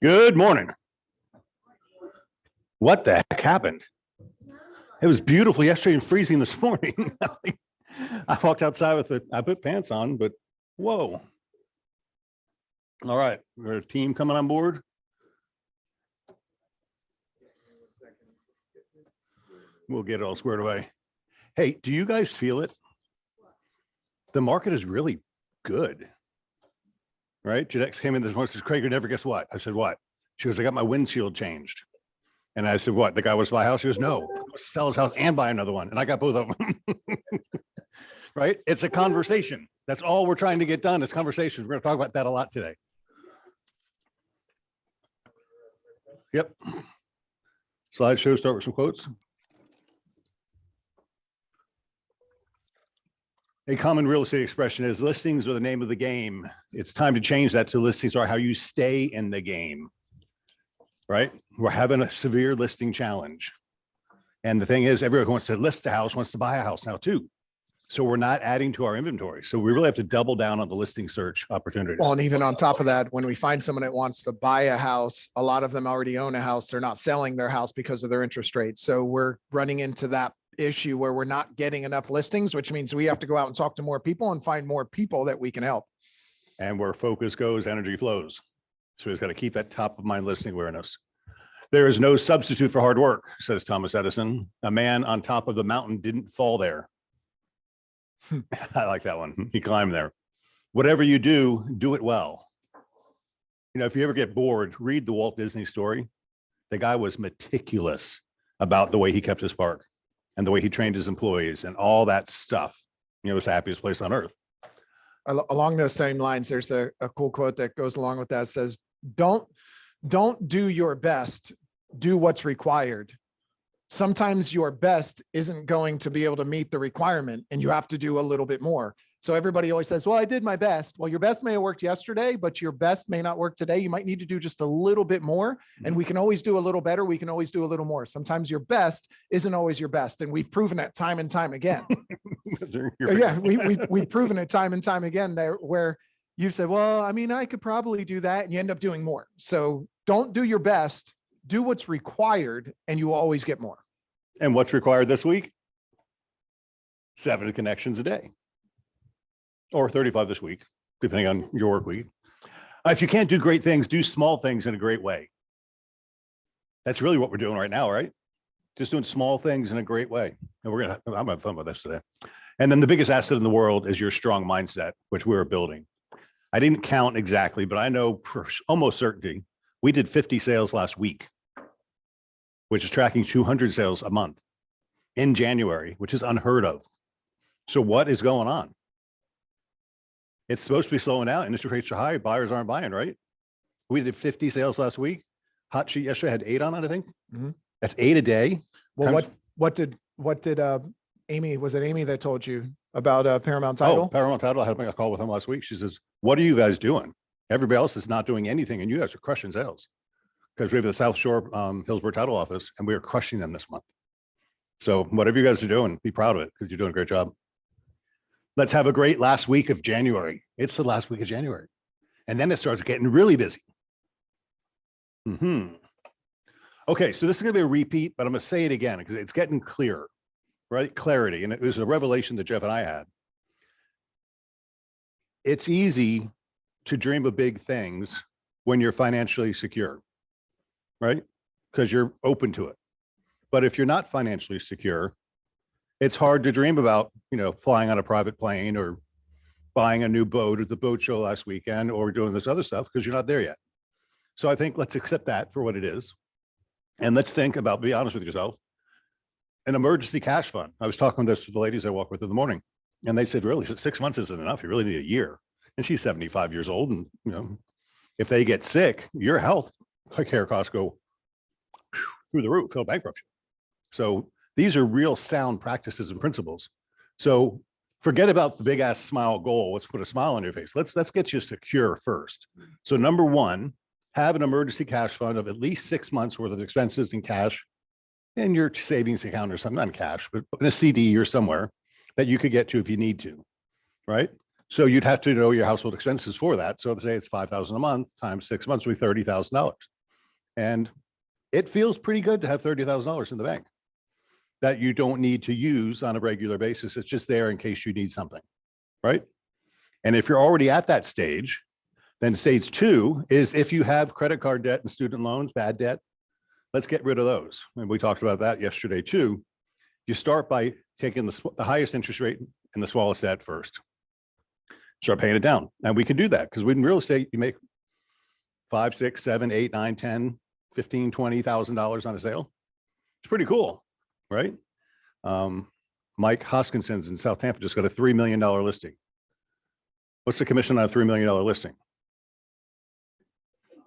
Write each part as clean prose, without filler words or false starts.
Good morning. What the heck happened? It was beautiful yesterday and freezing this morning. I walked outside with I put pants on, but whoa. All right, we're a team coming on board. We'll get it all squared away. Hey, do you guys feel it? The market is really good, right? Jadex came in this morning, says, Craig, you never guess what? I said, what? She goes, I got my windshield changed. And I said, what? The guy was to buy a house? She goes, no, sell his house and buy another one. And I got both of them. Right? It's a conversation. That's all we're trying to get done is conversations. We're going to talk about that a lot today. Yep. Slideshow, start with some quotes. A common real estate expression is listings are the name of the game. It's time to change that to listings are how you stay in the game, right? We're having a severe listing challenge. And the thing is, everyone who wants to list a house wants to buy a house now too. So we're not adding to our inventory. So we really have to double down on the listing search opportunities. Well, and even on top of that, when we find someone that wants to buy a house, a lot of them already own a house. They're not selling their house because of their interest rates. So we're running into that issue where we're not getting enough listings, which means we have to go out and talk to more people and find more people that we can help. And where focus goes, energy flows. So we've got to keep that top of mind listing awareness. There is no substitute for hard work, says Thomas Edison. A man on top of the mountain didn't fall there. I like that one. He climbed there. Whatever you do, do it well. You know, if you ever get bored, read the Walt Disney story. The guy was meticulous about the way he kept his park and the way he trained his employees and all that stuff. You know, it was the happiest place on earth. Along those same lines, there's a cool quote that goes along with that. It says, don't do your best, do what's required. Sometimes your best isn't going to be able to meet the requirement and you have to do a little bit more. So everybody always says, well, I did my best. Well, your best may have worked yesterday, but your best may not work today. You might need to do just a little bit more, and we can always do a little better. We can always do a little more. Sometimes your best isn't always your best. And we've proven it time and time again. Yeah, we've proven it time and time again there where you've said, well, I mean, I could probably do that, and you end up doing more. So don't do your best, do what's required, and you will always get more. And what's required this week? 7 connections a day. Or 35 this week, depending on your work week. If you can't do great things, do small things in a great way. That's really what we're doing right now, right? Just doing small things in a great way. And I'm having fun with this today. And then the biggest asset in the world is your strong mindset, which we're building. I didn't count exactly, but I know for almost certainty, we did 50 sales last week, which is tracking 200 sales a month in January, which is unheard of. So what is going on? It's supposed to be slowing down. Interest rates are high. Buyers aren't buying, right? We did 50 sales last week. Hot sheet yesterday had 8 on it, I think. Mm-hmm. That's 8 a day. Well, what did Amy, was it Amy that told you about Paramount Title? Oh, Paramount Title. I had a call with him last week. She says, what are you guys doing? Everybody else is not doing anything and you guys are crushing sales. Because we have the South Shore Hillsborough Title office and we are crushing them this month. So whatever you guys are doing, be proud of it because you're doing a great job. Let's have a great last week of January. It's the last week of January. And then it starts getting really busy. Okay, so this is going to be a repeat, but I'm going to say it again because it's getting clearer, right? Clarity. And it was a revelation that Jeff and I had. It's easy to dream of big things when you're financially secure, right? Because you're open to it. But if you're not financially secure, it's hard to dream about, you know, flying on a private plane or buying a new boat at the boat show last weekend or doing this other stuff because you're not there yet. So I think let's accept that for what it is. And let's think about, be honest with yourself, an emergency cash fund. I was talking with the ladies I walk with in the morning, and they said, really, 6 months isn't enough. You really need a year. And she's 75 years old. And, you know, if they get sick, your health care costs go through the roof, they'll bankrupt you. So these are real sound practices and principles. So forget about the big ass smile goal. Let's put a smile on your face. Let's get you secure first. So number one, have an emergency cash fund of at least 6 months worth of expenses in cash in your savings account or something, not in cash, but in a CD or somewhere that you could get to if you need to, right? So you'd have to know your household expenses for that. So say it's $5,000 a month times 6 months would be $30,000. And it feels pretty good to have $30,000 in the bank that you don't need to use on a regular basis. It's just there in case you need something, right? And if you're already at that stage, then stage 2 is if you have credit card debt and student loans, bad debt, let's get rid of those. And we talked about that yesterday too. You start by taking the highest interest rate and the smallest debt first. Start paying it down. And we can do that because in real estate, you make $5, $6, $7, $8, $9, $10, $15, $20,000 on a sale. It's pretty cool, right? Mike Hoskinson's in South Tampa just got a $3 million listing. What's the commission on a $3 million listing?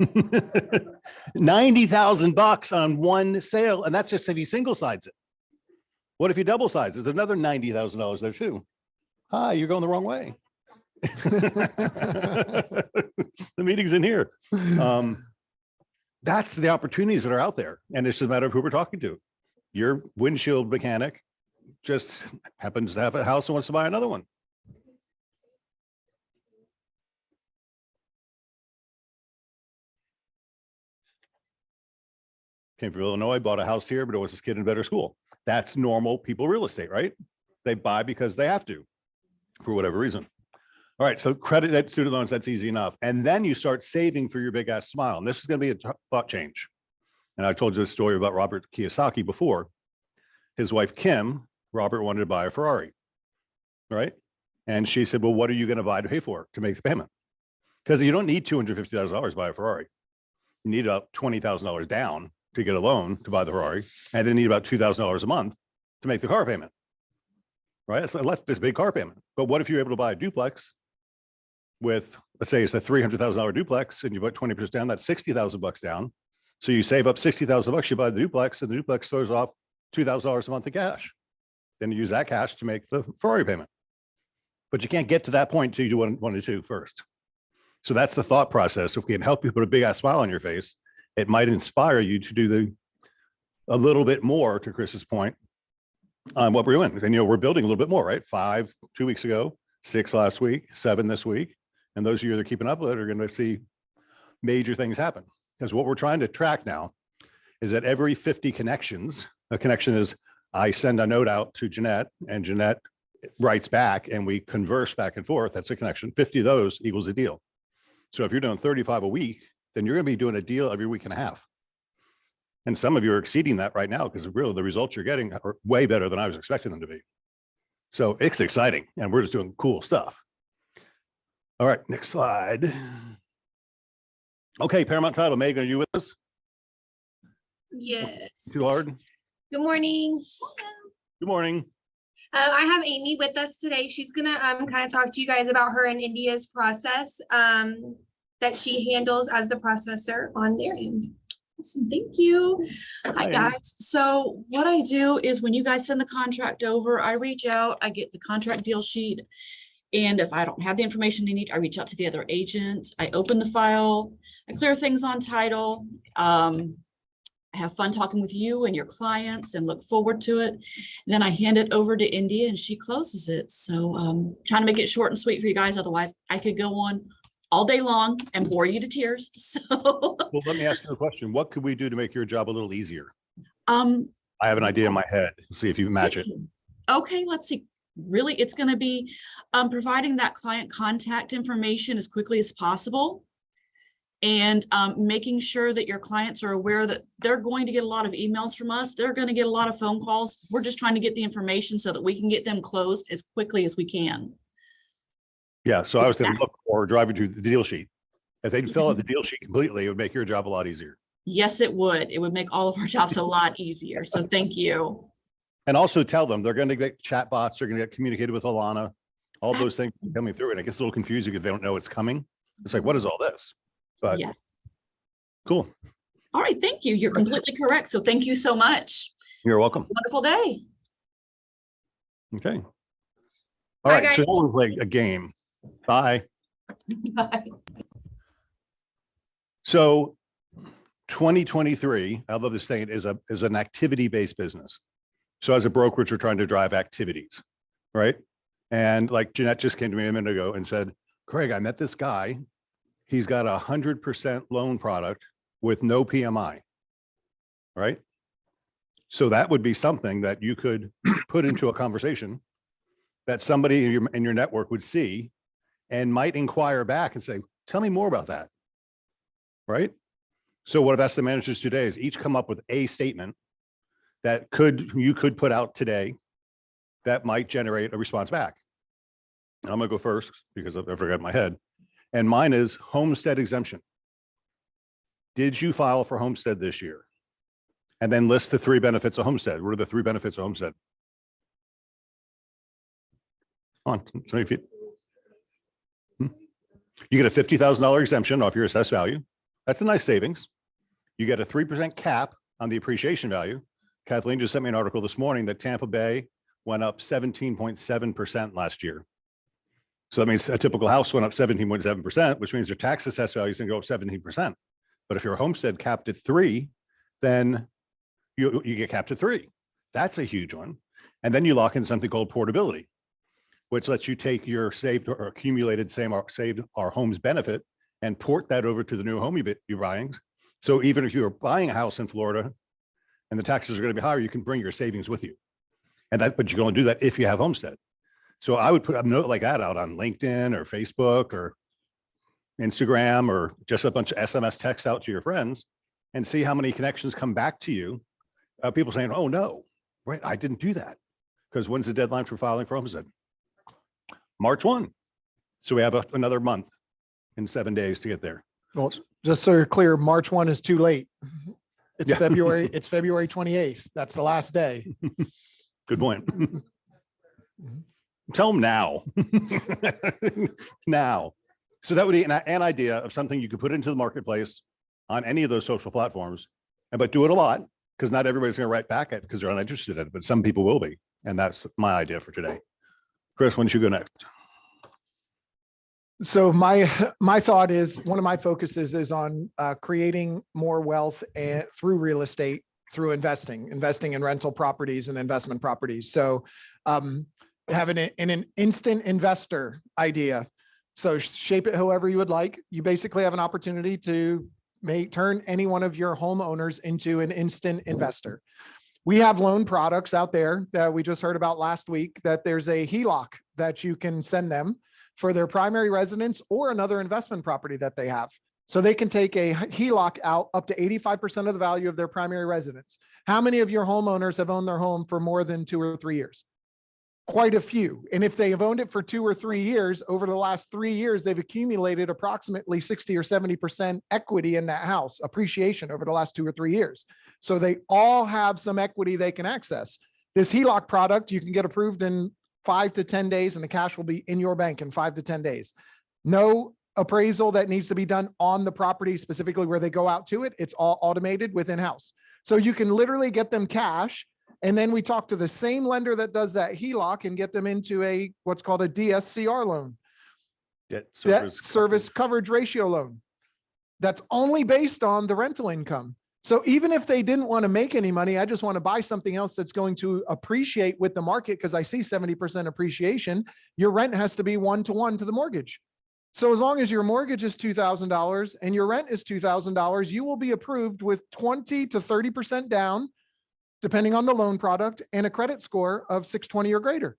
$90,000 on one sale. And that's just if you single sides it. What if you double size? There's another $90,000 there too. Hi, you're going the wrong way. The meeting's in here. That's the opportunities that are out there. And it's just a matter of who we're talking to. Your windshield mechanic just happens to have a house and wants to buy another one. Came from Illinois, bought a house here, but it was his kid in better school. That's normal people real estate, right? They buy because they have to, for whatever reason. All right, so credit debt, student loans, that's easy enough. And then you start saving for your big ass smile. And this is going to be a thought change. And I told you the story about Robert Kiyosaki before. His wife, Kim, Robert wanted to buy a Ferrari, right? And she said, well, what are you going to buy to pay for to make the payment? Because you don't need $250,000 to buy a Ferrari. You need about $20,000 down to get a loan to buy the Ferrari, and then need about $2,000 a month to make the car payment, right? It's a big car payment. But what if you're able to buy a duplex with, let's say it's a $300,000 duplex and you put 20% down, that's $60,000 down. So you save up $60,000, you buy the duplex, and the duplex throws off $2,000 a month in cash. Then you use that cash to make the Ferrari payment. But you can't get to that point until you do one or two first. So that's the thought process. If we can help you put a big ass smile on your face, it might inspire you to do a little bit more, to Chris's point, on what we're doing. And, we're building a little bit more, right? 5 2 weeks ago, 6 last week, 7 this week. And those of you that are keeping up with it are going to see major things happen. Because what we're trying to track now is that every 50 connections, a connection is I send a note out to Jeanette and Jeanette writes back and we converse back and forth. That's a connection. 50 of those equals a deal. So if you're doing 35 a week, then you're going to be doing a deal every week and a half. And some of you are exceeding that right now because really the results you're getting are way better than I was expecting them to be. So it's exciting and we're just doing cool stuff. All right, next slide. Okay, Paramount Title, Megan, are you with us? Yes. Too hard? Good morning. Good morning. I have Amy with us today. She's gonna kind of talk to you guys about her and India's process that she handles as the processor on their end. Awesome, thank you. Hi, Hi. guys. So what I do is when you guys send the contract over, I reach out, I get the contract deal sheet. And if I don't have the information they need, I reach out to the other agent. I open the file, I clear things on title. I have fun talking with you and your clients and look forward to it. And then I hand it over to India and she closes it. So trying to make it short and sweet for you guys. Otherwise I could go on all day long and bore you to tears. So Well, let me ask you a question. What could we do to make your job a little easier? I have an idea in my head. See if you match it. Okay, let's see. Really, it's going to be providing that client contact information as quickly as possible and making sure that your clients are aware that they're going to get a lot of emails from us. They're going to get a lot of phone calls. We're just trying to get the information so that we can get them closed as quickly as we can. Yeah, so I was going to look for driving to the deal sheet. If they'd fill out the deal sheet completely, it would make your job a lot easier. Yes, it would. It would make all of our jobs a lot easier. So thank you. And also tell them they're going to get chat bots, they're going to get communicated with Alana, all those things coming through. And it gets a little confusing if they don't know it's coming. It's like, what is all this? But Yes. cool. All right. Thank you. You're completely correct. So thank you so much. You're welcome. Wonderful day. Okay. All Bye, right. So guys. now we'll play a game. Bye. Bye. So 2023, I love this thing, is an activity-based business. So as a brokerage, we're trying to drive activities, right? And like Jeanette just came to me a minute ago and said, Craig, I met this guy. He's got 100% loan product with no PMI. right? So that would be something that you could put into a conversation that somebody in your network would see and might inquire back and say, tell me more about that. Right? So what I've asked the managers today is each come up with a statement that you could put out today that might generate a response back. And I'm gonna go first because I forgot my head. And mine is homestead exemption. Did you file for homestead this year? And then list the 3 benefits of homestead. What are the 3 benefits of homestead? On, so if you get a $50,000 exemption off your assessed value. That's a nice savings. You get a 3% cap on the appreciation value. Kathleen just sent me an article this morning that Tampa Bay went up 17.7% last year. So that means a typical house went up 17.7%, which means their tax assessed value is going to go up 17%. But if your homestead capped at 3, then you get capped at 3. That's a huge one. And then you lock in something called portability, which lets you take your saved or accumulated saved our homes benefit and port that over to the new home you're buying. So even if you're buying a house in Florida and the taxes are going to be higher, you can bring your savings with you. And that, but you can only do that if you have homestead. So I would put a note like that out on LinkedIn or Facebook or Instagram, or just a bunch of SMS texts out to your friends and see how many connections come back to you. People saying, oh no, right, I didn't do that. Because when's the deadline for filing for homestead? March 1. So we have another month and 7 days to get there. Well, just so you're clear, March 1 is too late. It's Yeah. February, it's February 28th. That's the last day. Good point. Tell them now. Now. So that would be an idea of something you could put into the marketplace on any of those social platforms, but do it a lot, because not everybody's going to write back at it because they're uninterested in it, but some people will be. And that's my idea for today. Chris, why don't you go next? So my thought is, one of my focuses is on creating more wealth through real estate, through investing in rental properties and investment properties. So having an instant investor idea. So shape it however you would like. You basically have an opportunity to turn any one of your homeowners into an instant investor. We have loan products out there that we just heard about last week, that there's a HELOC that you can send them for their primary residence or another investment property that they have. So they can take a HELOC out up to 85% of the value of their primary residence. How many of your homeowners have owned their home for more than 2 or 3 years? Quite a few. And if they have owned it for 2 or 3 years, over the last 3 years, they've accumulated approximately 60 or 70% equity in that house, appreciation over the last 2 or 3 years. So they all have some equity they can access. This HELOC product, you can get approved in 5 to 10 days, and the cash will be in your bank in 5 to 10 days. No appraisal that needs to be done on the property, specifically where they go out to it. It's all automated within house. So you can literally get them cash. And then we talk to the same lender that does that HELOC and get them into what's called a DSCR loan, debt service coverage ratio loan. That's only based on the rental income. So even if they didn't want to make any money, I just want to buy something else that's going to appreciate with the market, because I see 70% appreciation, your rent has to be 1-to-1 to the mortgage. So as long as your mortgage is $2,000 and your rent is $2,000, you will be approved with 20 to 30% down, depending on the loan product, and a credit score of 620 or greater.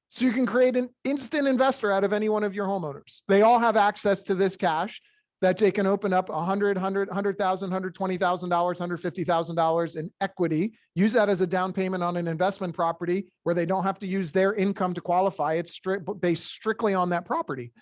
So you can create an instant investor out of any one of your homeowners. They all have access to this cash that they can open up $100,000, $120,000, $150,000 in equity, use that as a down payment on an investment property where they don't have to use their income to qualify. It's based strictly on that property.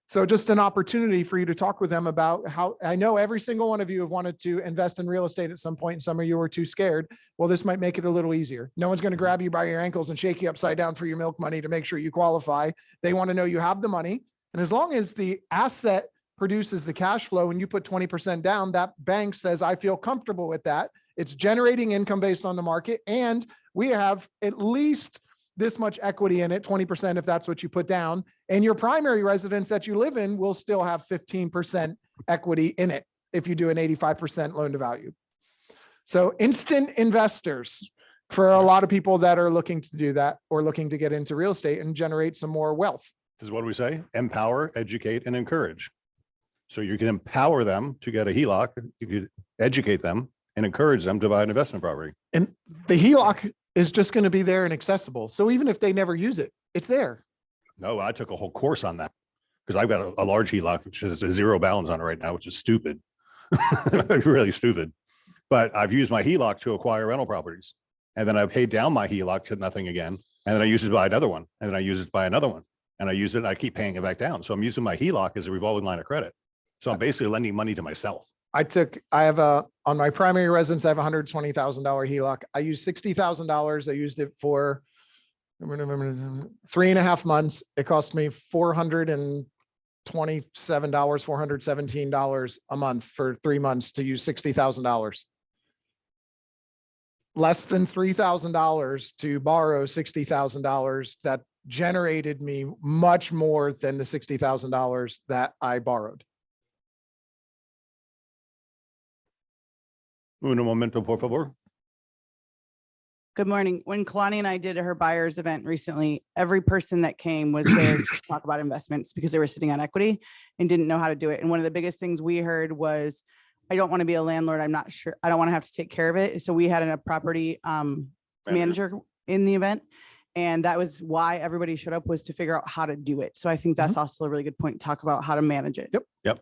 So just an opportunity for you to talk with them about how, I know every single one of you have wanted to invest in real estate at some point, and some of you were too scared. Well, this might make it a little easier. No one's going to grab you by your ankles and shake you upside down for your milk money to make sure you qualify. They want to know you have the money. And as long as the asset produces the cash flow and you put 20% down, that bank says, I feel comfortable with that. It's generating income based on the market. And we have at least this much equity in it, 20% if that's what you put down. And your primary residence that you live in will still have 15% equity in it if you do an 85% loan to value. So instant investors for a lot of people that are looking to do that or looking to get into real estate and generate some more wealth. This is what we say: empower, educate, and encourage. So you can empower them to get a HELOC, you could educate them and encourage them to buy an investment property. And the HELOC is just going to be there and accessible. So even if they never use it, it's there. No, I took a whole course on that because I've got a large HELOC, which has a zero balance on it right now, which is stupid. Really stupid. But I've used my HELOC to acquire rental properties. And then I paid down my HELOC to nothing again. And then I use it to buy another one. And then I use it to buy another one. And I use it, and I keep paying it back down. So I'm using my HELOC as a revolving line of credit. So I'm basically lending money to myself. I have on my primary residence, I have $120,000 HELOC. I used $60,000. I used it for 3.5 months. It cost me $427, $417 a month for 3 months to use $60,000. Less than $3,000 to borrow $60,000. That generated me much more than the $60,000 that I borrowed. Uno momento, por favor. Good morning. When Kalani and I did her buyer's event recently, every person that came was there to talk about investments because they were sitting on equity and didn't know how to do it. And one of the biggest things we heard was, I don't want to be a landlord. I'm not sure. I don't want to have to take care of it. So we had a property manager in the event. And that was why everybody showed up, was to figure out how to do it. So I think that's also a really good point to talk about how to manage it. Yep.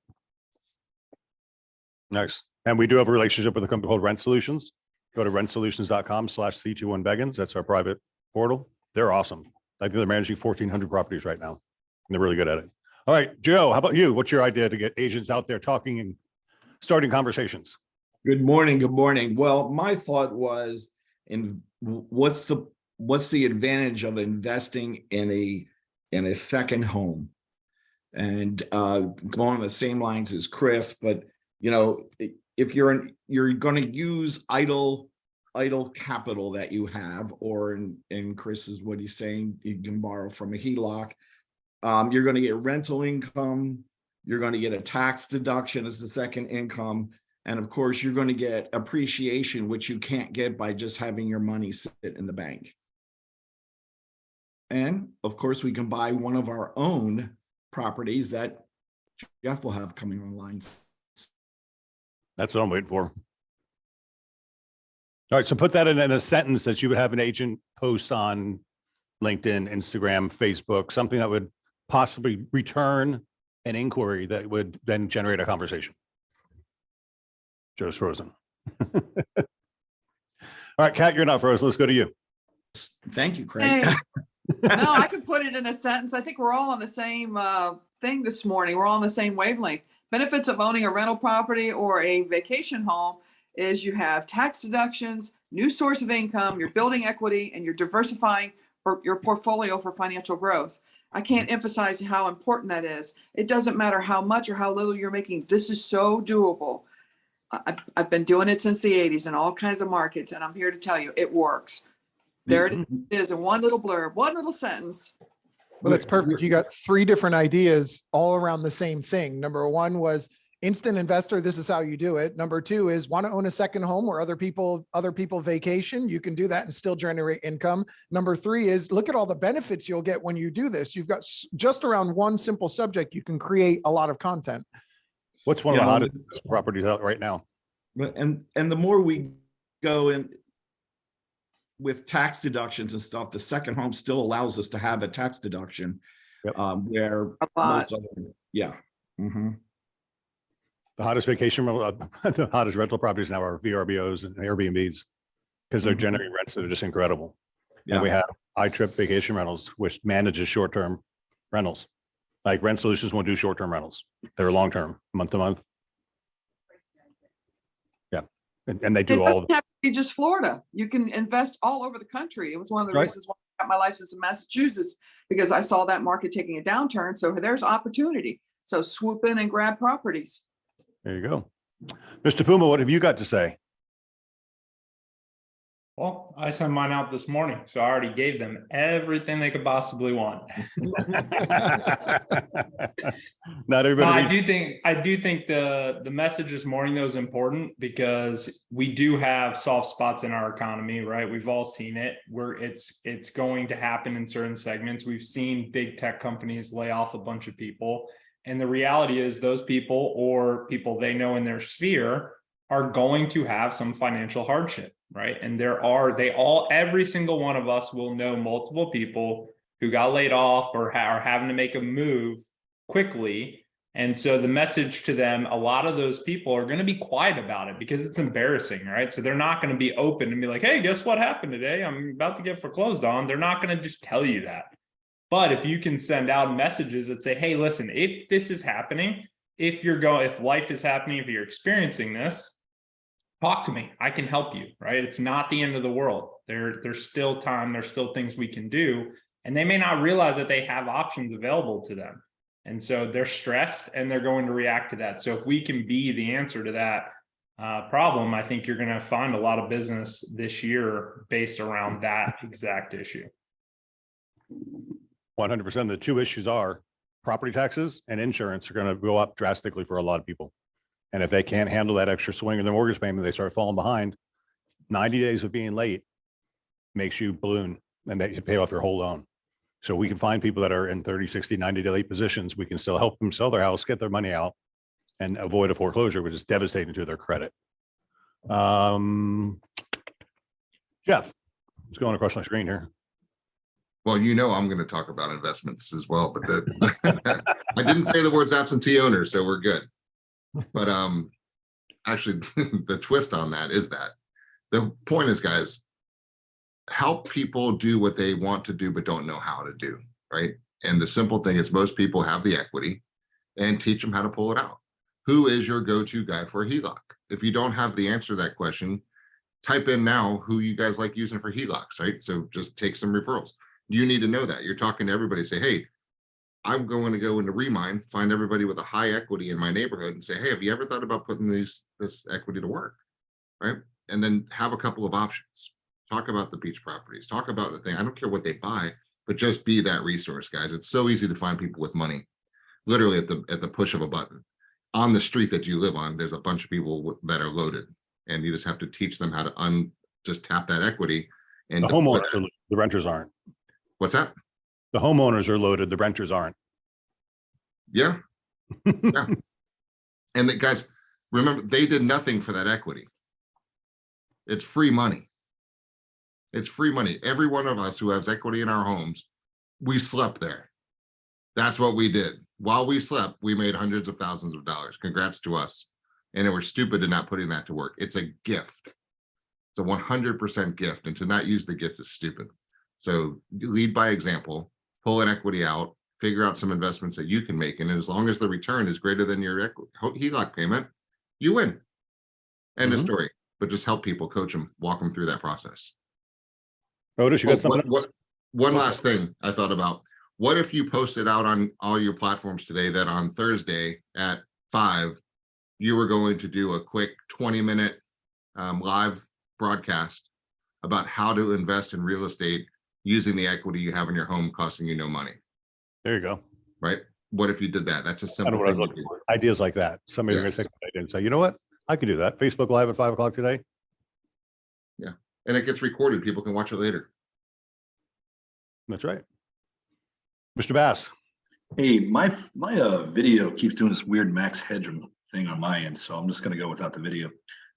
Nice. And we do have a relationship with a company called Rent Solutions. Go to rentsolutions.com/C21Beggins. That's our private portal. They're awesome. I think they're managing 1,400 properties right now. And they're really good at it. All right, Joe, how about you? What's your idea to get agents out there talking and starting conversations? Good morning. Good morning. Well, my thought was, what's the advantage of investing in a second home? And going on the same lines as Chris, but if you're going to use idle capital that you have, or in Chris's, what he's saying, you can borrow from a HELOC. You're going to get rental income. You're going to get a tax deduction as the second income. And of course, you're going to get appreciation, which you can't get by just having your money sit in the bank. And of course, we can buy one of our own properties that Jeff will have coming online. That's what I'm waiting for. All right, so put that in a sentence that you would have an agent post on LinkedIn, Instagram, Facebook, something that would possibly return an inquiry that would then generate a conversation. Joe's frozen. All right, Kat, you're not frozen. Let's go to you. Thank you, Craig. Hey. No, I could put it in a sentence. I think we're all on the same thing this morning. We're all on the same wavelength. Benefits of owning a rental property or a vacation home is you have tax deductions, new source of income, you're building equity, and you're diversifying your portfolio for financial growth. I can't emphasize how important that is. It doesn't matter how much or how little you're making. This is so doable. I've been doing it since the 80s in all kinds of markets, and I'm here to tell you it works. There it is in one little blurb, one little sentence. Well, that's perfect. You got 3 different ideas all around the same thing. Number 1 was instant investor. This is how you do it. Number 2 is want to own a second home where other people vacation. You can do that and still generate income. Number 3 is look at all the benefits you'll get when you do this. You've got just around one simple subject. You can create a lot of content. What's one of the hottest properties out right now? And the more we go in with tax deductions and stuff, the second home still allows us to have a tax deduction. Yep. Where most other, yeah. Mm-hmm. The hottest vacation, the hottest rental properties now are VRBOs and Airbnbs because they're generating rents that are just incredible. Yeah. And we have iTrip Vacation Rentals, which manages short-term rentals. Like Rent Solutions won't do short-term rentals. They're long-term, month to month. Yeah. And they It do all doesn't have to be just Florida. You can invest all over the country. It was one of the Right. reasons why I got my license in Massachusetts, because I saw that market taking a downturn. So there's opportunity. So swoop in and grab properties. There you go. Mr. Puma, what have you got to say? Well, I sent mine out this morning, so I already gave them everything they could possibly want. Not everybody. I do think the message this morning though is important because we do have soft spots in our economy, right? We've all seen it where it's going to happen in certain segments. We've seen big tech companies lay off a bunch of people. And the reality is those people or people they know in their sphere are going to have some financial hardship, right? And every single one of us will know multiple people who got laid off or are having to make a move quickly. And so the message to them, a lot of those people are going to be quiet about it because it's embarrassing, right? So they're not going to be open and be like, hey, guess what happened today? I'm about to get foreclosed on. They're not going to just tell you that. But if you can send out messages that say, hey, listen, if this is happening, if life is happening, if you're experiencing this, talk to me. I can help you, right? It's not the end of the world. There's still time. There's still things we can do. And they may not realize that they have options available to them. And so they're stressed and they're going to react to that. So if we can be the answer to that problem, I think you're going to find a lot of business this year based around that exact issue. 100%. The two issues are property taxes and insurance are going to go up drastically for a lot of people. And if they can't handle that extra swing in their mortgage payment, they start falling behind. 90 days of being late makes you balloon and that you pay off your whole loan. So we can find people that are in 30, 60, 90 day late positions. We can still help them sell their house, get their money out and avoid a foreclosure, which is devastating to their credit. Jeff, it's going across my screen here. Well, you know, I'm going to talk about investments as well, but I didn't say the words absentee owner, so we're good. But actually, the twist on that is that the point is, guys, help people do what they want to do, but don't know how to do, right? And the simple thing is most people have the equity and teach them how to pull it out. Who is your go-to guy for a HELOC? If you don't have the answer to that question, type in now who you guys like using for HELOCs, right? So just take some referrals. You need to know that. You're talking to everybody, say, hey, I'm going to go into Remind, find everybody with a high equity in my neighborhood and say, hey, have you ever thought about putting this equity to work, right? And then have a couple of options. Talk about the beach properties, talk about the thing. I don't care what they buy, but just be that resource, guys. It's so easy to find people with money, literally at the push of a button. On the street that you live on, there's a bunch of people that are loaded, and you just have to teach them how to just tap that equity. And The homeowners are loaded, the renters aren't. What's that? The homeowners are loaded, the renters aren't. Yeah. Yeah. And the guys, remember, they did nothing for that equity. It's free money. It's free money. Every one of us who has equity in our homes, we slept there. That's what we did. While we slept, we made hundreds of thousands of dollars. Congrats to us. And we're stupid to not putting that to work. It's a gift. It's a 100% gift. And to not use the gift is stupid. So lead by example, pull an equity out, figure out some investments that you can make. And as long as the return is greater than your HELOC payment, you win. End of story. But just help people, coach them, walk them through that process. Otis, you got something? One last thing I thought about. What if you posted out on all your platforms today that on Thursday at 5, you were going to do a quick 20-minute live broadcast about how to invest in real estate using the equity you have in your home costing you no money, There you go. right? What if you did that? That's a I know simple what I was thing to looking do. for. Ideas like that. Somebody's Yes. gonna take an idea and say, you know what? I can do that. Facebook Live at 5 o'clock today. And it gets recorded. People can watch it later. That's right. Mr. Bass. Hey, my video keeps doing this weird Max Headroom thing on my end, so I'm just gonna go without the video.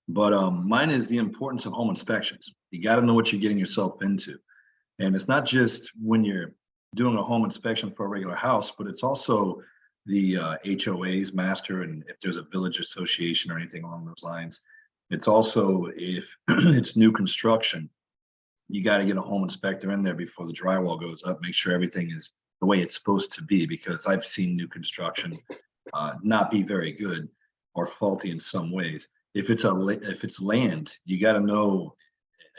But mine is the importance of home inspections. You got to know what you're getting yourself into, and it's not just when you're doing a home inspection for a regular house, but it's also the HOA's master, and if there's a village association or anything along those lines. It's also if it's new construction, you got to get a home inspector in there before the drywall goes up. Make sure everything is the way it's supposed to be, because I've seen new construction not be very good or faulty in some ways. If it's land, you got to know,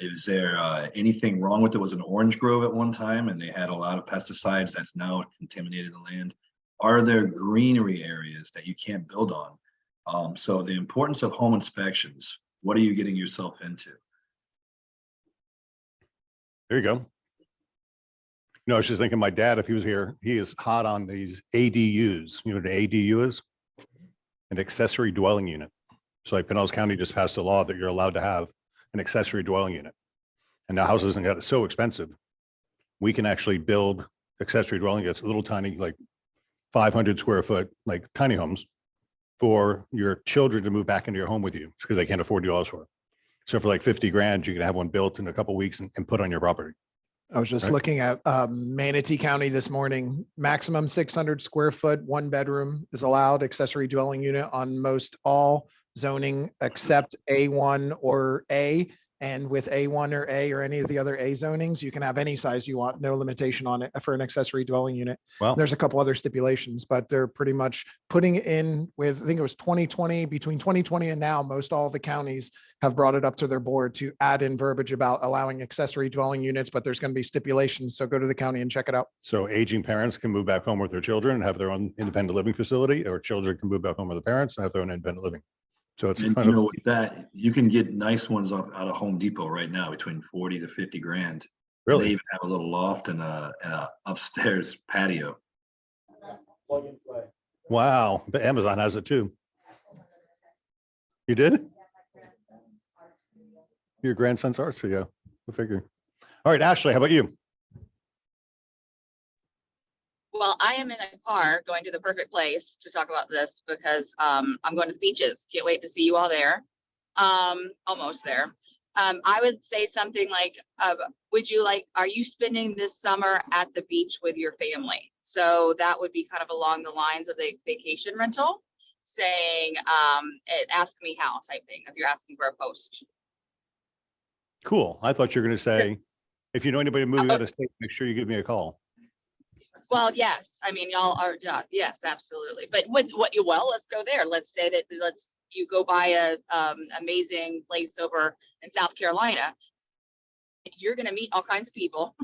is there anything wrong with it? Was an orange grove at one time and they had a lot of pesticides that's now contaminated the land? Are there greenery areas that you can't build on? So the importance of home inspections. What are you getting yourself into? There you go. You know, I was just thinking my dad, if he was here, he is hot on these ADUs. You know what an ADU is? An accessory dwelling unit. So like Pinellas County just passed a law that you're allowed to have an accessory dwelling unit. And now houses and got so expensive. We can actually build accessory dwelling units, little tiny, like 500 square foot, like tiny homes for your children to move back into your home with you because they can't afford to do elsewhere. So for like 50 grand, you can have one built in a couple of weeks and put on your property. I was just Right. looking at Manatee County this morning. Maximum 600 square foot, 1 bedroom is allowed, accessory dwelling unit on most all zoning except A1 or A. And with A1 or A or any of the other A zonings, you can have any size you want, no limitation on it for an accessory dwelling unit. Well, There's a couple other stipulations, but they're pretty much putting it in with, I think it was 2020, between 2020 and now, most all the counties have brought it up to their board to add in verbiage about allowing accessory dwelling units, but there's going to be stipulations. So go to the county and check it out. so aging parents can move back home with their children and have their own independent living facility, or children can move back home with their parents and have their own independent living. So it's And kind you of, know, with that, you can get nice ones out of Home Depot right now between 40 to 50 grand. They really, even have a little loft and a upstairs patio. wow, but Amazon has it too. You did? Your grandson's art studio, I figure. All right, Ashley, how about you? Well, I am in a car going to the perfect place to talk about this because I'm going to the beaches. Can't wait to see you all there. Almost there. I would say something like, are you spending this summer at the beach with your family? So that would be kind of along the lines of the vacation rental, saying, ask me how type thing, if you're asking for a post. Cool. I thought you were going to say, if you know anybody moving out of state, make sure you give me a call. Well, yes, I mean, y'all are, yes, absolutely. But let's go there. Let's say that you go by a amazing place over in South Carolina. You're going to meet all kinds of people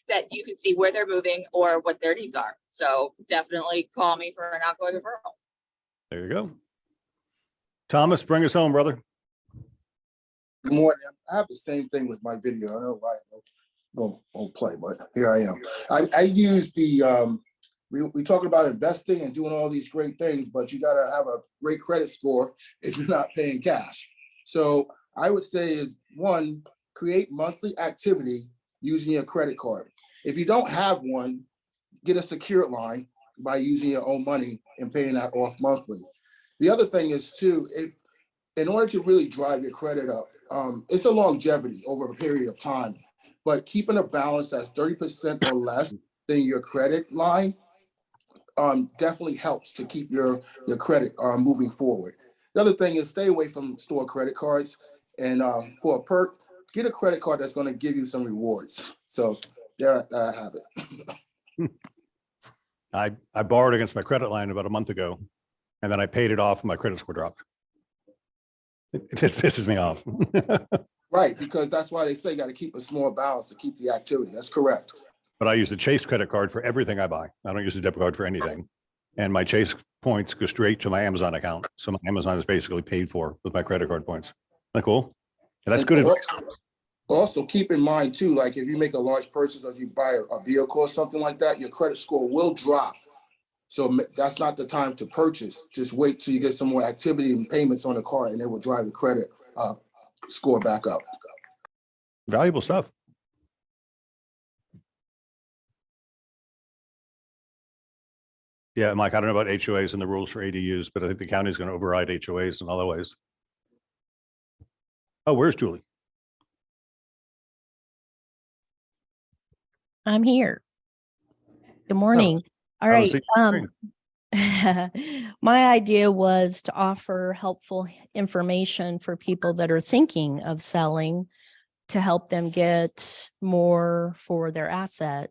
that you can see where they're moving or what their needs are. So definitely call me for an outgoing referral. There you go. Thomas, bring us home, brother. Good morning. I have the same thing with my video. I don't know why I won't play, but here I am. I use the, we talking about investing and doing all these great things, but you got to have a great credit score if you're not paying cash. So I would say is one, create monthly activity using your credit card. If you don't have one, get a secured line by using your own money and paying that off monthly. The other thing is too, in order to really drive your credit up, it's a longevity over a period of time, but keeping a balance that's 30% or less than your credit line definitely helps to keep your credit moving forward. The other thing is stay away from store credit cards, and for a perk, get a credit card that's going to give you some rewards. So there I have it. I borrowed against my credit line about a month ago, and then I paid it off and my credit score dropped. It just pisses me off. Right, because that's why they say you got to keep a small balance to keep the activity. That's correct. But I use the Chase credit card for everything I buy. I don't use the debit card for anything. And my Chase points go straight to my Amazon account. So my Amazon is basically paid for with my credit card points. Isn't that cool? And that's good advice. Also keep in mind too, like if you make a large purchase or if you buy a vehicle or something like that, your credit score will drop. So that's not the time to purchase. Just wait till you get some more activity and payments on the car, and it will drive the credit score back up. Valuable stuff. Yeah, Mike, I don't know about HOAs and the rules for ADUs, but I think the county is going to override HOAs in other ways. Oh, where's Julie? I'm here. Good morning. All I right. don't My idea was to offer helpful information for people that are thinking of selling to help them get more for their asset,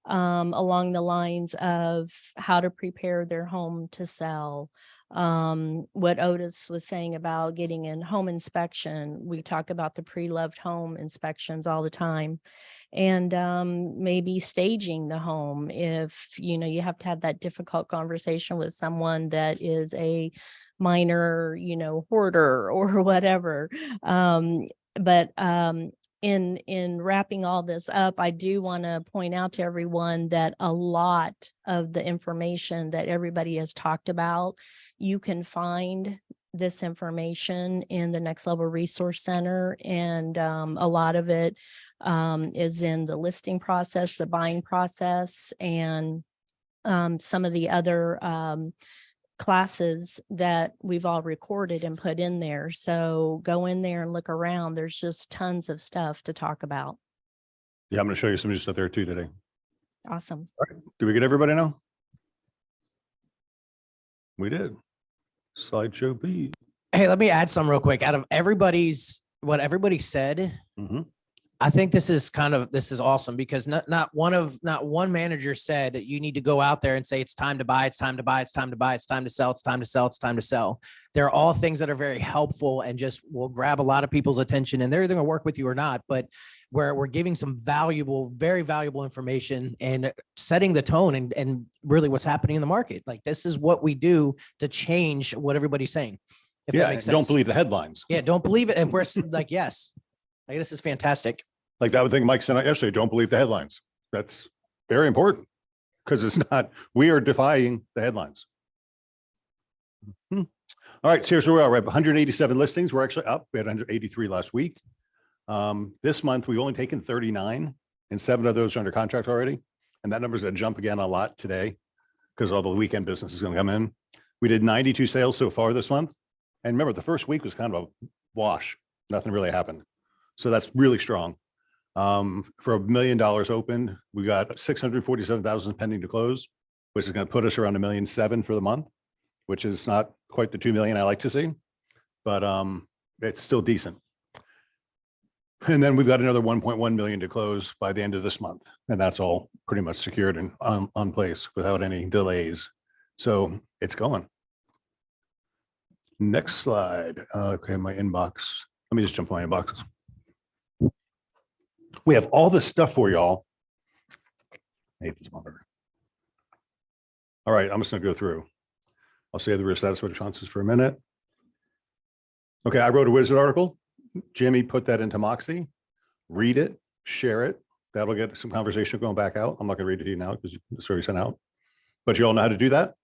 along the lines of how to prepare their home to sell. What Otis was saying about getting in home inspection. We talk about the pre-loved home inspections all the time. And maybe staging the home if, you have to have that difficult conversation with someone that is a minor, hoarder or whatever. But in wrapping all this up, I do want to point out to everyone that a lot of the information that everybody has talked about, you can find this information in the Next Level Resource Center. And a lot of it is in the listing process, the buying process, and some of the other classes that we've all recorded and put in there. So go in there and look around. There's just tons of stuff to talk about. Yeah, I'm going to show you some new stuff there too today. Awesome. Did we get everybody now? We did. Slideshow, please. Hey, let me add some real quick. Out of what everybody said, Mhm. I think this is awesome because not one manager said that you need to go out there and say it's time to buy, it's time to buy, it's time to buy, it's time to sell, it's time to sell, it's time to sell. They're all things that are very helpful and just will grab a lot of people's attention, and they're either going to work with you or not, but we're giving some valuable, very valuable information and setting the tone and really what's happening in the market. Like, this is what we do to change what everybody's saying. If that Yeah, makes don't sense. believe the headlines. Yeah, don't believe it. And we're like, yes, like this is fantastic. Like that thing Mike sent out yesterday, don't believe the headlines. That's very important because it's not, we are defying the headlines. All right, so here's where we are. We have 187 listings. We're actually up. We had 183 last week. This month, we've only taken 39 and 7 of those are under contract already. And that number's going to jump again a lot today because all the weekend business is going to come in. We did 92 sales so far this month. And remember, the first week was kind of a wash. Nothing really happened. So that's really strong. For $1 million opened, we got 647,000 pending to close, which is going to put us around $1.7 million for the month, which is not quite the 2 million I like to see, but it's still decent. And then we've got another 1.1 million to close by the end of this month. And that's all pretty much secured and on place without any delays. So it's going. Next slide. Okay, my inbox. Let me just jump on my inboxes. We have all this stuff for y'all. I hate this monitor. All right, I'm just gonna go through. I'll say the risk satisfied chances for a minute. Okay, I wrote a Wizard article. Jimmy put that into Moxie. Read it, share it. That'll get some conversation going back out. I'm not gonna read it to you now because it's already sent out. But you all know how to do that.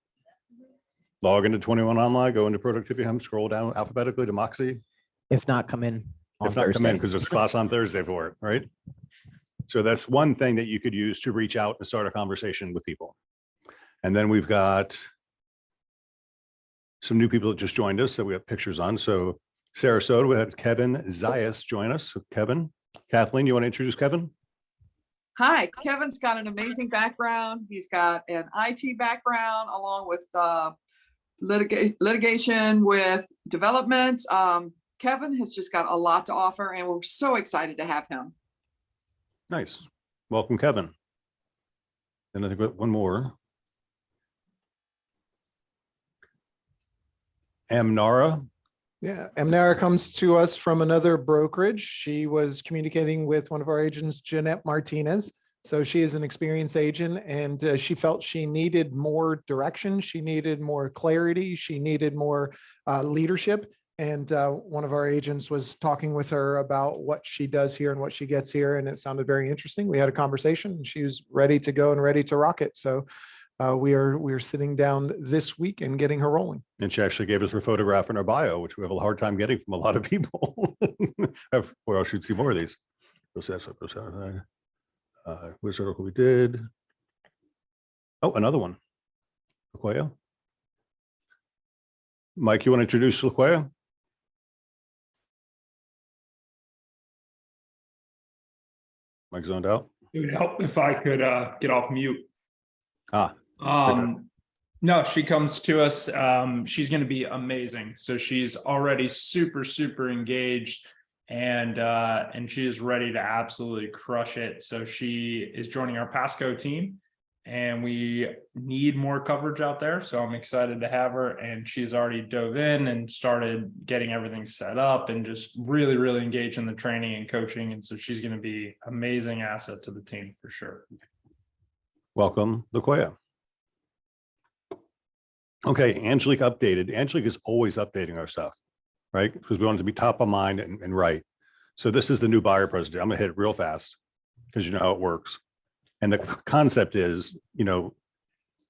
Log into 21 Online, go into Productivity Hub, scroll down alphabetically to Moxie. If not, come in on If not, come in Thursday. because there's a class on Thursday for it, right? So that's one thing that you could use to reach out and start a conversation with people. And then we've got some new people that just joined us that we have pictures on. So Sarasota, we had Kevin Zayas join us. So Kevin, Kathleen, you want to introduce Kevin? Hi, Kevin's got an amazing background. He's got an IT background along with litigation with development. Kevin has just got a lot to offer and we're so excited to have him. Nice. Welcome, Kevin. And I think we have one more. Amnara. Yeah, Amnara comes to us from another brokerage. She was communicating with one of our agents, Jeanette Martinez. So she is an experienced agent and she felt she needed more direction. She needed more clarity. She needed more leadership. And one of our agents was talking with her about what she does here and what she gets here. And it sounded very interesting. We had a conversation and she was ready to go and ready to rock it. So we are sitting down this week and getting her rolling. And she actually gave us her photograph in her bio, which we have a hard time getting from a lot of people. Or else you'd see more of these. Which article we did? Oh, another one. LaQuaya. Mike, you want to introduce LaQuaya? Mike zoned out. It would help if I could get off mute. Ah, No, she comes to us. She's going to be amazing. So she's already super engaged, and she is ready to absolutely crush it. So she is joining our Pasco team, and we need more coverage out there. So I'm excited to have her, and she's already dove in and started getting everything set up and just really engaged in the training and coaching. And so she's going to be amazing asset to the team for sure. welcome, LaQuaya. Okay, Angelique updated. Angelique is always updating our stuff, right? Because we want it to be top of mind and right. So this is the new buyer presentation. I'm gonna hit it real fast because you know how it works. And the concept is,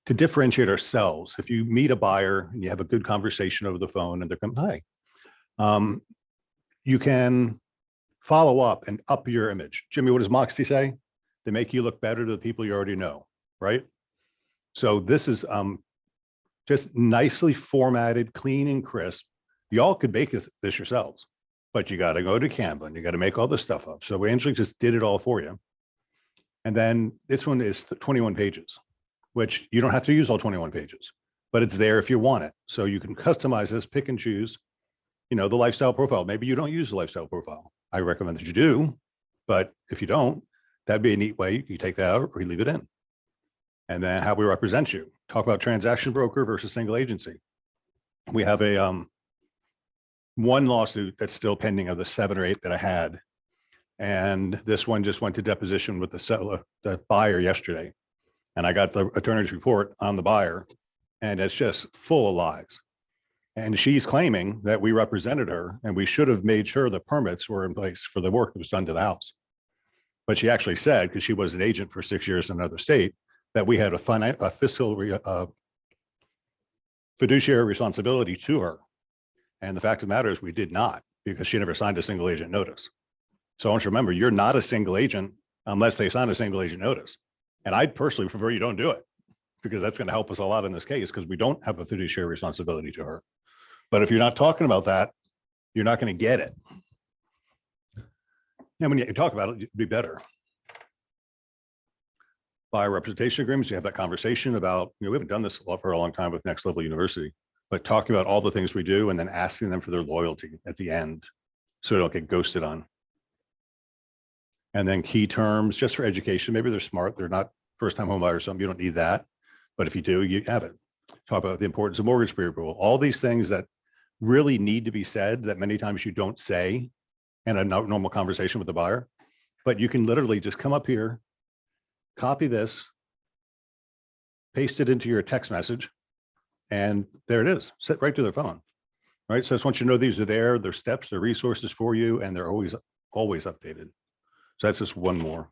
to differentiate ourselves. If you meet a buyer and you have a good conversation over the phone and they're coming, hi, you can follow up and up your image. Jimmy, what does Moxie say? They make you look better to the people you already know, right? So this is just nicely formatted, clean and crisp. Y'all could make this yourselves, but you got to go to Canva and you got to make all this stuff up. So Angela just did it all for you. And then this one is 21 pages, which you don't have to use all 21 pages, but it's there if you want it. So you can customize this, pick and choose, you know, the lifestyle profile. Maybe you don't use the lifestyle profile. I recommend that you do, but if you don't, that'd be a neat way. You take that out or you leave it in. And then how we represent you. Talk about transaction broker versus single agency. We have a one lawsuit that's still pending of the 7 or 8 that I had. And this one just went to deposition with the seller, the buyer yesterday. And I got the attorney's report on the buyer, and it's just full of lies. And she's claiming that we represented her and we should have made sure the permits were in place for the work that was done to the house. But she actually said, because she was an agent for 6 years in another state, that we had a fiscal fiduciary responsibility to her. And the fact of the matter is we did not, because she never signed a single agent notice. So I want you to remember, you're not a single agent unless they sign a single agent notice. And I'd personally prefer you don't do it, because that's going to help us a lot in this case, because we don't have a fiduciary responsibility to her. But if you're not talking about that, you're not going to get it. And when you talk about it, it'd be better. Buyer representation agreements, you have that conversation about, you know, we haven't done this for a long time with Next Level University, but talking about all the things we do and then asking them for their loyalty at the end so they don't get ghosted on. And then key terms, just for education. Maybe they're smart. They're not first-time home buyers, so you don't need that. But if you do, you have it. Talk about the importance of mortgage pre-approval. All these things that really need to be said that many times you don't say in a normal conversation with the buyer. But you can literally just come up here, copy this, paste it into your text message, and there it is, set right to their phone. Right. So I just want you to know these are there, their steps, their resources for you, and they're always updated. So that's just one more.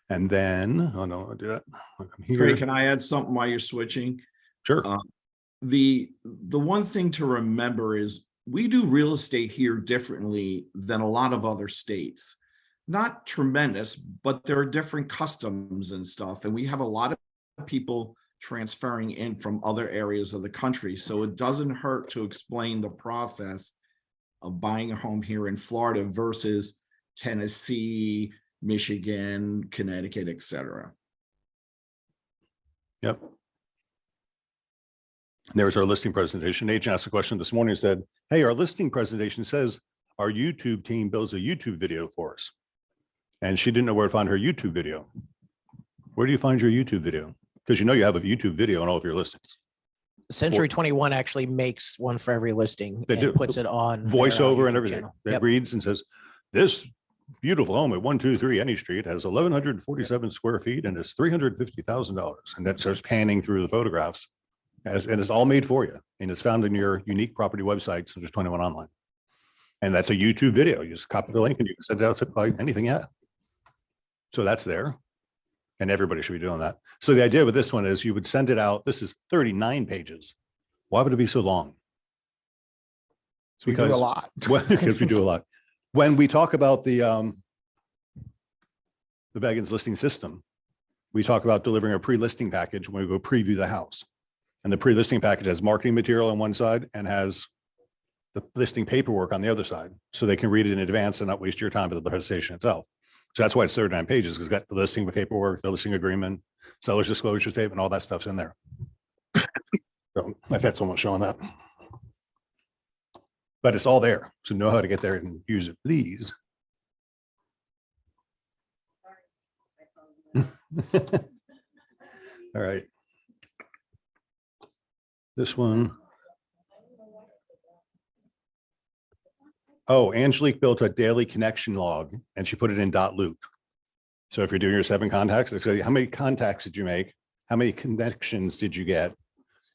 And then, oh no, I'll do that. I'm Trey, here. can I add something while you're switching? Sure. The one thing to remember is we do real estate here differently than a lot of other states. Not tremendous, but there are different customs and stuff. And we have a lot of people transferring in from other areas of the country. So it doesn't hurt to explain the process of buying a home here in Florida versus Tennessee, Michigan, Connecticut, etc. Yep. There was our listing presentation. Agent asked a question this morning, said, hey, our listing presentation says our YouTube team builds a YouTube video for us. And she didn't know where to find her YouTube video. Where do you find your YouTube video? Because you know you have a YouTube video on all of your listings. Century 21 actually makes one for every listing They and do. puts it on their, Voiceover and YouTube everything. channel. It Yep. reads and says, this beautiful home at 123 Any Street has 1,147 square feet and it's $350,000. And that starts panning through the photographs. And it's all made for you. And it's found in your unique property website, Century 21 Online. And that's a YouTube video. You just copy the link and you can send it out to by anything yet. So that's there. And everybody should be doing that. So the idea with this one is you would send it out. This is 39 pages. Why would it be so long? It's We do a lot. Well, because we do a lot. When we talk about the Baggins listing system, we talk about delivering a pre-listing package when we go preview the house. And the pre-listing package has marketing material on one side and has the listing paperwork on the other side. So they can read it in advance and not waste your time with the presentation itself. So that's why it's 39 pages, because it's got the listing paperwork, the listing agreement, seller's disclosure statement, all that stuff's in there. So I've had someone showing that. But it's all there. So know how to get there and use it, please. All right. This one. Oh, Angelique built a daily connection log and she put it in .loop. So if you're doing your 7 contacts, it's how many contacts did you make? How many connections did you get?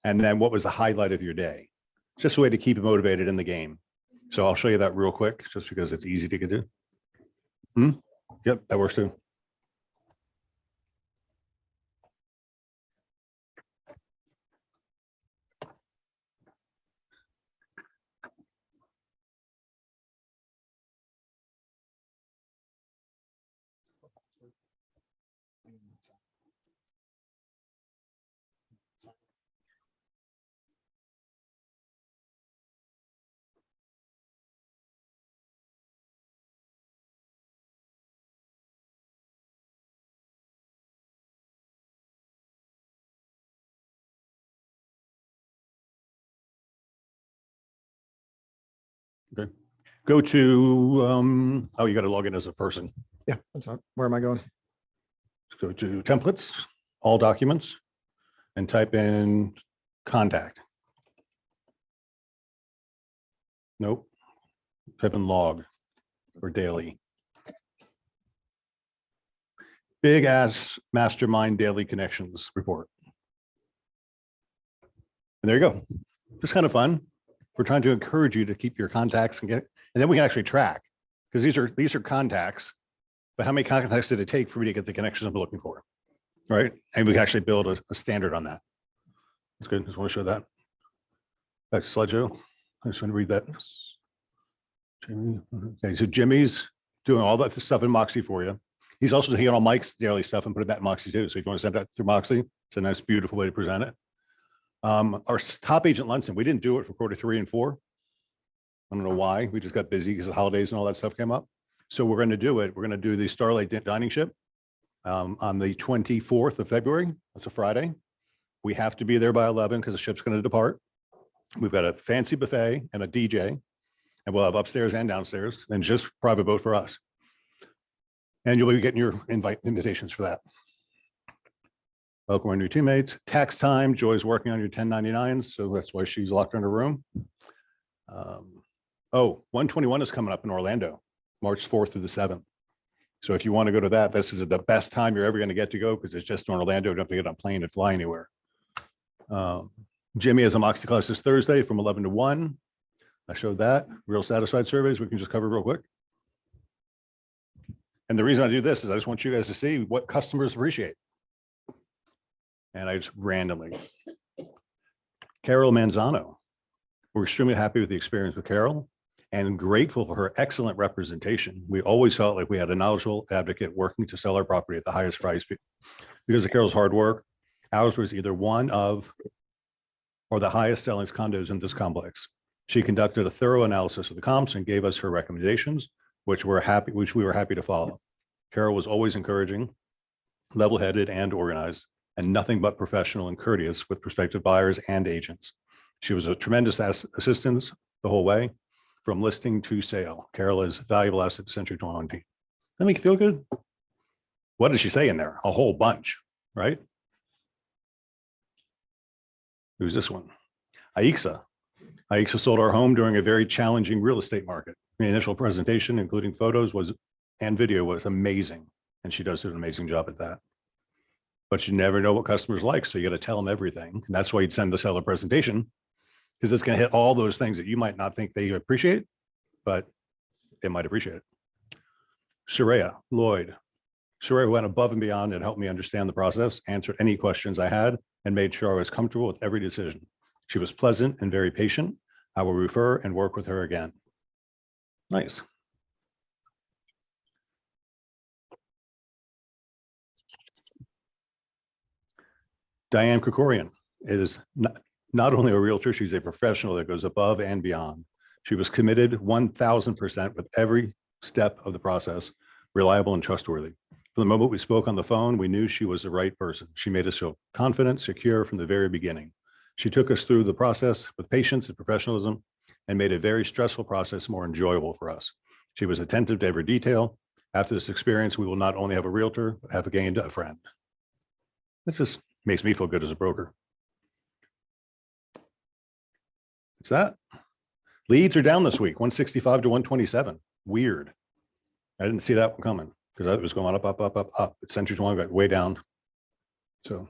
And then what was the highlight of your day? It's just a way to keep you motivated in the game. So I'll show you that real quick, just because it's easy to get to. Yep, that works too. Okay. Go to, oh, you got to log in as a person. Yeah, that's not, where am I going? Go to templates, all documents, and type in contact. Nope. Type in log or daily. Big ass mastermind daily connections report. And there you go. Just kind of fun. We're trying to encourage you to keep your contacts and then we can actually track, because these are contacts, but how many contacts did it take for me to get the connections I'm looking for? Right? And we can actually build a standard on that. That's good. Just want to show that. Back to slideshow. I just want to read that. Jimmy. Okay, so Jimmy's doing all that stuff in Moxie for you. He's also taking all Mike's daily stuff and putting that in Moxie too. So if you want to send that through Moxie, it's a nice, beautiful way to present it. Our top agent Lunson, we didn't do it for Q3 and 4. I don't know why. We just got busy because the holidays and all that stuff came up. So we're going to do it. We're going to do the Starlight Dining Ship on the 24th of February. That's a Friday. We have to be there by 11 because the ship's going to depart. We've got a fancy buffet and a DJ, and we'll have upstairs and downstairs, and just private boat for us. And you'll be getting your invitations for that. Welcome our new teammates. Tax time. Joy's working on your 1099s, so that's why she's locked in her room. 121 is coming up in Orlando, March 4th through the 7th. So if you want to go to that, this is the best time you're ever going to get to go because it's just in Orlando. You don't have to get on a plane and fly anywhere. Jimmy has a Moxie class this Thursday from 11 to 1. I showed that. Real satisfied surveys we can just cover real quick. And the reason I do this is I just want you guys to see what customers appreciate. And I just randomly. Carol Manzano. We're extremely happy with the experience with Carol and grateful for her excellent representation. We always felt like we had a knowledgeable advocate working to sell our property at the highest price. Because of Carol's hard work, ours was either one of or the highest selling condos in this complex. She conducted a thorough analysis of the comps and gave us her recommendations, which we were happy to follow. Carol was always encouraging, level-headed and organized, and nothing but professional and courteous with prospective buyers and agents. She was a tremendous assistance the whole way, from listing to sale. Carol is a valuable asset to Century 21. That make you feel good? What did she say in there? A whole bunch, right? Who's this one? Aixa. Aixa sold our home during a very challenging real estate market. The initial presentation, including photos and video, was amazing. And she does an amazing job at that. But you never know what customers like. So you got to tell them everything. And that's why you'd send the seller presentation, because it's going to hit all those things that you might not think they appreciate, but they might appreciate it. Sharia Lloyd. Sharia went above and beyond and helped me understand the process, answered any questions I had, and made sure I was comfortable with every decision. She was pleasant and very patient. I will refer and work with her again. Nice. Diane Krikorian is not only a realtor, she's a professional that goes above and beyond. She was committed 1000% with every step of the process, reliable and trustworthy. From the moment we spoke on the phone, we knew she was the right person. She made us feel confident, secure from the very beginning. She took us through the process with patience and professionalism and made a very stressful process more enjoyable for us. She was attentive to every detail. After this experience, we will not only have a realtor, but have gained a friend. That just makes me feel good as a broker. It's that. Leads are down this week, 165 to 127. Weird. I didn't see that one coming because it was going up. But Century 21 got way down. So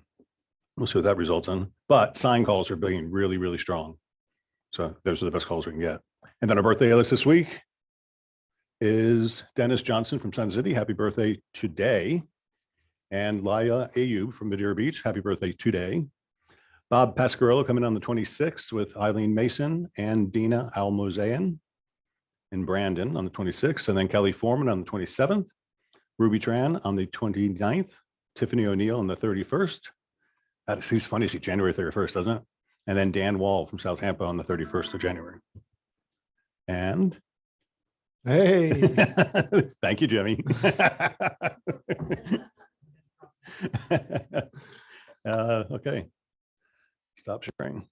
we'll see what that results in. But sign calls are being really, really strong. So those are the best calls we can get. And then our birthday list this week is Dennis Johnson from Sun City. Happy birthday today. And Laya Ayub from Madeira Beach. Happy birthday today. Bob Pasquarello coming on the 26th with Eileen Mason and Dina Almozayan in Brandon on the 26th. And then Kelly Foreman on the 27th. Ruby Tran on the 29th. Tiffany O'Neill on the 31st. That seems funny to see January 31st, doesn't it? And then Dan Wall from South Tampa on the 31st of January. And hey, thank you, Jimmy. Okay. Stop sharing.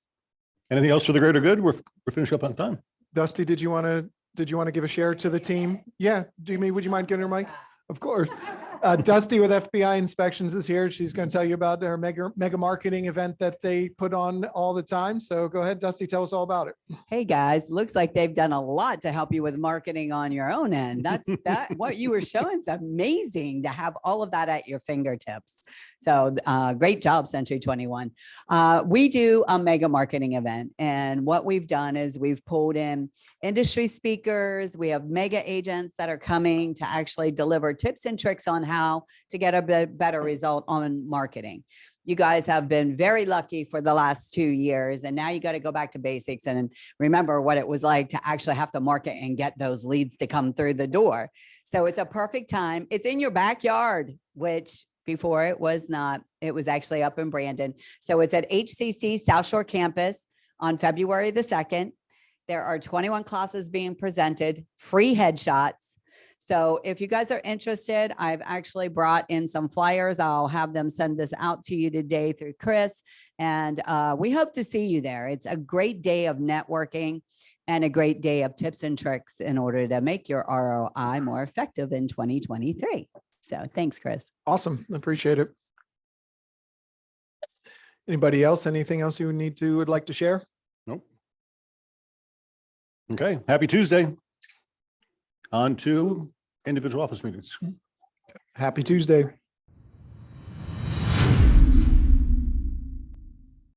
Anything else for the greater good? We're finished up on time. Dusty, did you want to give a share to the team? Yeah, Jimmy, would you mind getting her mic? Of course. Dusty with FBI Inspections is here. She's going to tell you about their mega marketing event that they put on all the time. So go ahead, Dusty, tell us all about it. Hey guys, looks like they've done a lot to help you with marketing on your own end. That's what you were showing is amazing to have all of that at your fingertips. So great job, Century 21. We do a mega marketing event, and what we've done is we've pulled in industry speakers. We have mega agents that are coming to actually deliver tips and tricks on how to get a better result on marketing. You guys have been very lucky for the last 2 years, and now you got to go back to basics and remember what it was like to actually have to market and get those leads to come through the door. So it's a perfect time. It's in your backyard, which before it was not. It was actually up in Brandon. So it's at HCC South Shore campus on February the 2nd. There are 21 classes being presented, free headshots. So if you guys are interested, I've actually brought in some flyers. I'll have them send this out to you today through Chris. And we hope to see you there. It's a great day of networking and a great day of tips and tricks in order to make your ROI more effective in 2023. So thanks, Chris. Awesome. Appreciate it. Anybody else? Anything else you would like to share? Nope. Okay, happy Tuesday. On to individual office meetings. Happy Tuesday.